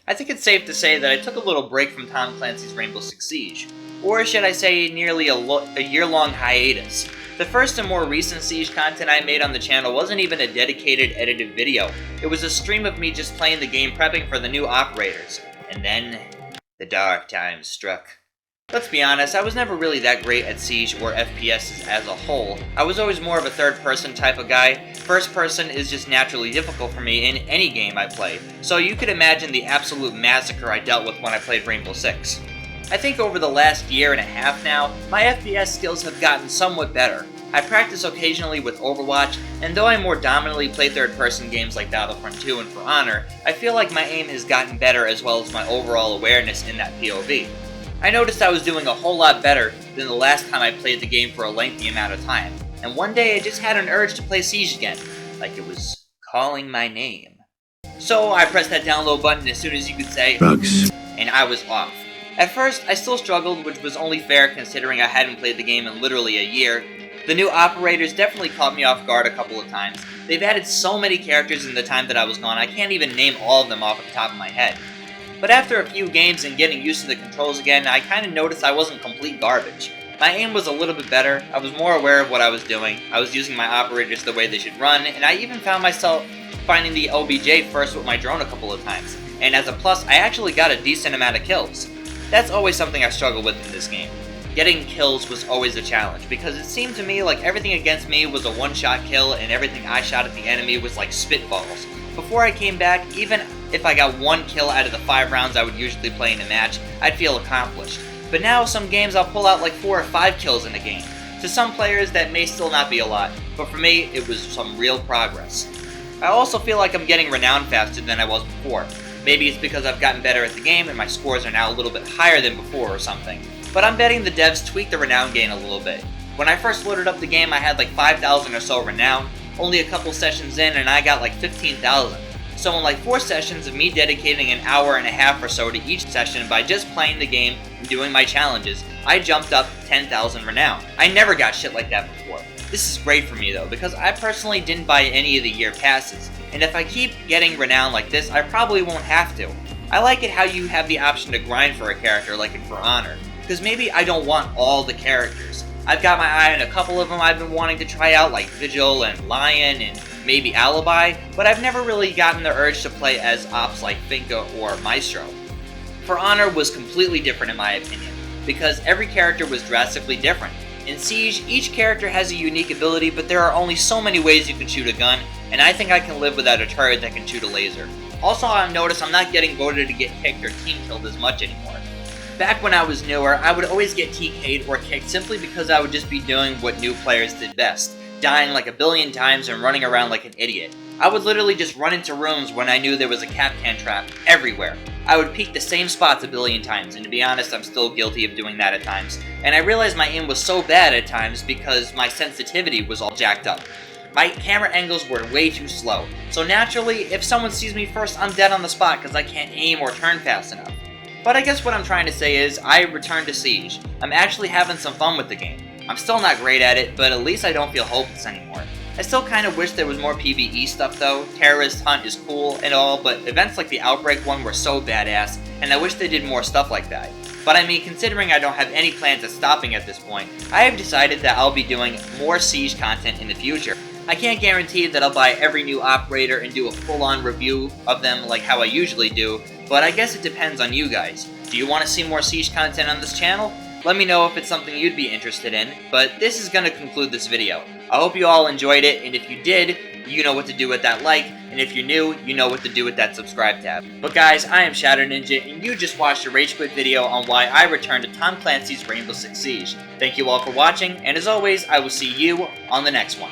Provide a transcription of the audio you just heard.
I think it's safe to say that I took a little break from Tom Clancy's Rainbow Six Siege, or should I say nearly a year-long hiatus. The first and more recent Siege content I made on the channel wasn't even a dedicated edited video. It was a stream of me just playing the game prepping for the new operators. And then, the dark times struck. Let's be honest, I was never really that great at Siege or FPSs as a whole. I was always more of a third-person type of guy. First person is just naturally difficult for me in any game I play, so you could imagine the absolute massacre I dealt with when I played Rainbow Six. I think over the last year and a half now, my FPS skills have gotten somewhat better. I practice occasionally with Overwatch, and though I more dominantly play third-person games like Battlefront 2 and For Honor, I feel like my aim has gotten better as well as my overall awareness in that POV. I noticed I was doing a whole lot better than the last time I played the game for a lengthy amount of time, and one day I just had an urge to play Siege again, like it was calling my name. So I pressed that download button as soon as you could say, "Drugs," and I was off. At first, I still struggled, which was only fair considering I hadn't played the game in literally a year. The new operators definitely caught me off guard a couple of times. They've added so many characters in the time that I was gone, I can't even name all of them off the top of my head. But after a few games and getting used to the controls again, I kinda noticed I wasn't complete garbage. My aim was a little bit better, I was more aware of what I was doing, I was using my operators the way they should run, and I even found myself finding the OBJ first with my drone a couple of times. And as a plus, I actually got a decent amount of kills. That's always something I struggle with in this game. Getting kills was always a challenge, because it seemed to me like everything against me was a one-shot kill and everything I shot at the enemy was like spitballs. Before I came back, even if I got one kill out of the 5 rounds I would usually play in a match, I'd feel accomplished. But now some games I'll pull out like 4 or 5 kills in a game. To some players that may still not be a lot, but for me it was some real progress. I also feel like I'm getting renowned faster than I was before. Maybe it's because I've gotten better at the game and my scores are now a little bit higher than before or something. But I'm betting the devs tweaked the renown gain a little bit. When I first loaded up the game I had like 5,000 or so renown, only a couple sessions in and I got like 15,000. So in like 4 sessions of me dedicating an hour and a half or so to each session by just playing the game and doing my challenges, I jumped up 10,000 renown. I never got shit like that before. This is great for me though, because I personally didn't buy any of the year passes, and if I keep getting renown like this, I probably won't have to. I like it how you have the option to grind for a character like in For Honor, because maybe I don't want all the characters. I've got my eye on a couple of them I've been wanting to try out, like Vigil and Lion and maybe Alibi, but I've never really gotten the urge to play as ops like Finka or Maestro. For Honor was completely different in my opinion, because every character was drastically different. In Siege, each character has a unique ability, but there are only so many ways you can shoot a gun, and I think I can live without a turret that can shoot a laser. Also, I've noticed I'm not getting voted to get kicked or team killed as much anymore. Back when I was newer, I would always get TK'd or kicked simply because I would just be doing what new players did best, dying like a billion times and running around like an idiot. I would literally just run into rooms when I knew there was a Kapkan trap everywhere. I would peek the same spots a billion times, and to be honest, I'm still guilty of doing that at times. And I realized my aim was so bad at times because my sensitivity was all jacked up. My camera angles were way too slow, so naturally, if someone sees me first, I'm dead on the spot because I can't aim or turn fast enough. But I guess what I'm trying to say is, I returned to Siege. I'm actually having some fun with the game. I'm still not great at it, but at least I don't feel hopeless anymore. I still kind of wish there was more PvE stuff though. Terrorist Hunt is cool and all, but events like the Outbreak one were so badass, and I wish they did more stuff like that. But I mean, considering I don't have any plans of stopping at this point, I have decided that I'll be doing more Siege content in the future. I can't guarantee that I'll buy every new operator and do a full-on review of them like how I usually do, but I guess it depends on you guys. Do you want to see more Siege content on this channel? Let me know if it's something you'd be interested in, but this is going to conclude this video. I hope you all enjoyed it, and if you did, you know what to do with that like, and if you're new, you know what to do with that subscribe tab. But guys, I am Shadow Ninja, and you just watched a Rage Quit video on why I returned to Tom Clancy's Rainbow Six Siege. Thank you all for watching, and as always, I will see you on the next one.